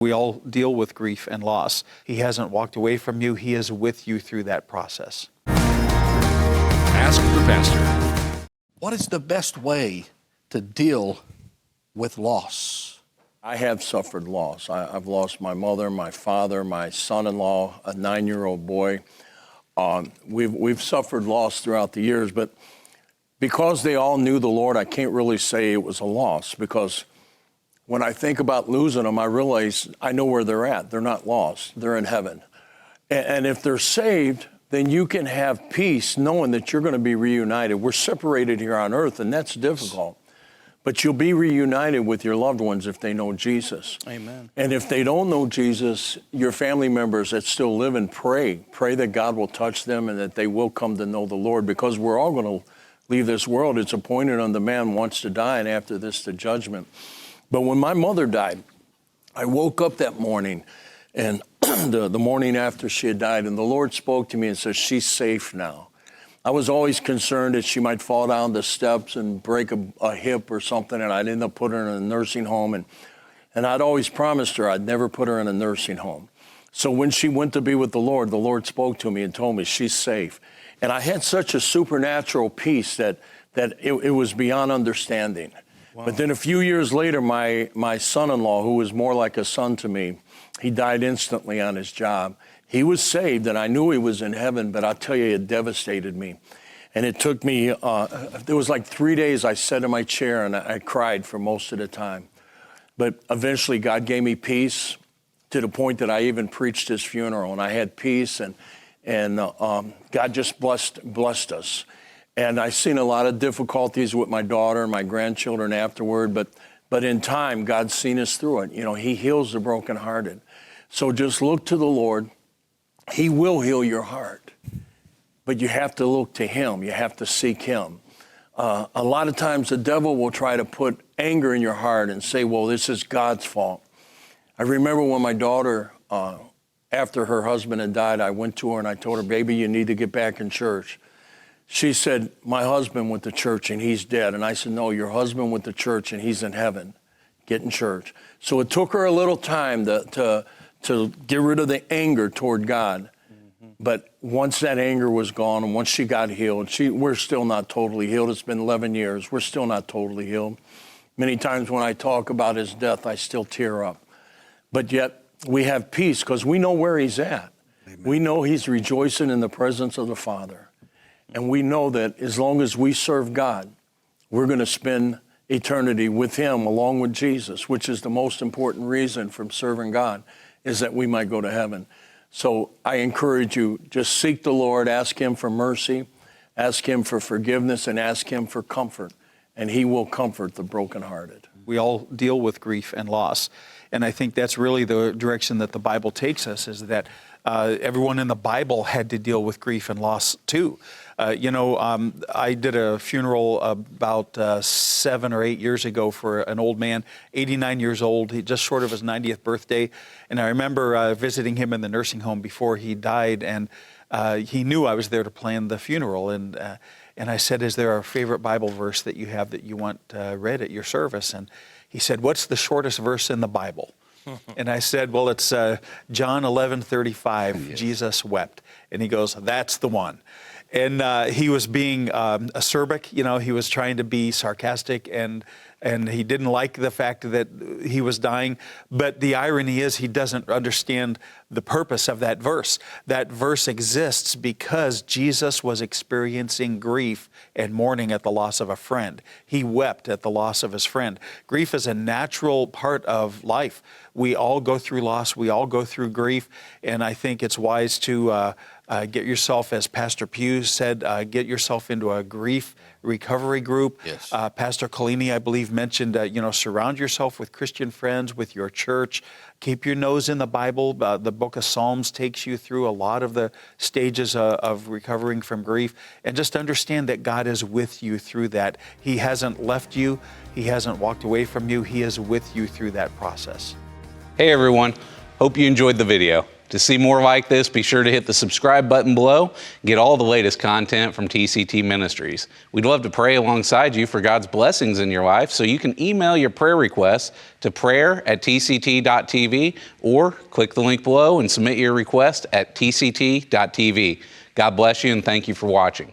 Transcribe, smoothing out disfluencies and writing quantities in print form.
We all deal with grief and loss. He hasn't walked away from you. He is with you through that process. Ask the Pastor. What is the best way to deal with loss? I have suffered loss. I've lost my mother, my father, my son-in-law, a 9-year-old boy. We've suffered loss throughout the years, but because they all knew the Lord, I can't really say it was a loss, because when I think about losing them, I realize I know where they're at. They're not lost. They're in heaven. And if they're saved, then you can have peace knowing that you're going to be reunited. We're separated here on earth, and that's difficult. But you'll be reunited with your loved ones if they know Jesus. Amen. And if they don't know Jesus, your family members that still live, and pray that God will touch them and that they will come to know the Lord, because we're all going to leave this world. It's appointed unto man once to die, and after this, the judgment. But when my mother died, I woke up that morning, and the morning after she had died, and the Lord spoke to me and said, she's safe now. I was always concerned that she might fall down the steps and break a hip or something, and I'd end up putting her in a nursing home. And I'd always promised her I'd never put her in a nursing home. So when she went to be with the Lord spoke to me and told me she's safe. And I had such a supernatural peace that it was beyond understanding. Wow. But then a few years later, my son-in-law, who was more like a son to me, he died instantly on his job. He was saved, and I knew he was in heaven, but I'll tell you, it devastated me. And it took me, there was like 3 days I sat in my chair and I cried for most of the time. But eventually God gave me peace to the point that I even preached his funeral, and I had peace, and God just blessed us. And I seen a lot of difficulties with my daughter and my grandchildren afterward, but in time, God's seen us through it. You know, he heals the brokenhearted. So just look to the Lord. He will heal your heart, but you have to look to him. You have to seek him. A lot of times the devil will try to put anger in your heart and say, well, this is God's fault. I remember when my daughter, after her husband had died, I went to her and I told her, baby, you need to get back in church. She said, my husband went to church and he's dead. And I said, no, your husband went to church and he's in heaven. Get in church. So it took her a little time to get rid of the anger toward God. Mm-hmm. But once that anger was gone and once she got healed, we're still not totally healed. It's been 11 years. We're still not totally healed. Many times when I talk about his death, I still tear up. But yet we have peace because we know where he's at. Amen. We know he's rejoicing in the presence of the Father. And we know that as long as we serve God, we're going to spend eternity with him along with Jesus, which is the most important reason from serving God, is that we might go to heaven. So I encourage you, just seek the Lord, ask him for mercy, ask him for forgiveness, and ask him for comfort, and he will comfort the brokenhearted. We all deal with grief and loss. And I think that's really the direction that the Bible takes us, is that everyone in the Bible had to deal with grief and loss too. I did a funeral about 7 or 8 years ago for an old man, 89 years old, just short of his 90th birthday. And I remember visiting him in the nursing home before he died, and he knew I was there to plan the funeral. And I said, is there a favorite Bible verse that you have that you want read at your service? And he said, what's the shortest verse in the Bible? And I said, well, it's John 11:35, yes. Jesus wept. And he goes, that's the one. And he was being acerbic, he was trying to be sarcastic, and he didn't like the fact that he was dying. But the irony is he doesn't understand the purpose of that verse. That verse exists because Jesus was experiencing grief and mourning at the loss of a friend. He wept at the loss of his friend. Grief is a natural part of life. We all go through loss. We all go through grief. And I think it's wise to get yourself, as Pastor Pugh said, get yourself into a grief recovery group. Yes. Pastor Collini, I believe, mentioned, surround yourself with Christian friends, with your church. Keep your nose in the Bible. The book of Psalms takes you through a lot of the stages of recovering from grief. And just understand that God is with you through that. He hasn't left you. He hasn't walked away from you. He is with you through that process. Hey everyone, hope you enjoyed the video. To see more like this, be sure to hit the subscribe button below. Get all the latest content from TCT Ministries. We'd love to pray alongside you for God's blessings in your life, so you can email your prayer requests to prayer@tct.tv or click the link below and submit your request at tct.tv. God bless you and thank you for watching.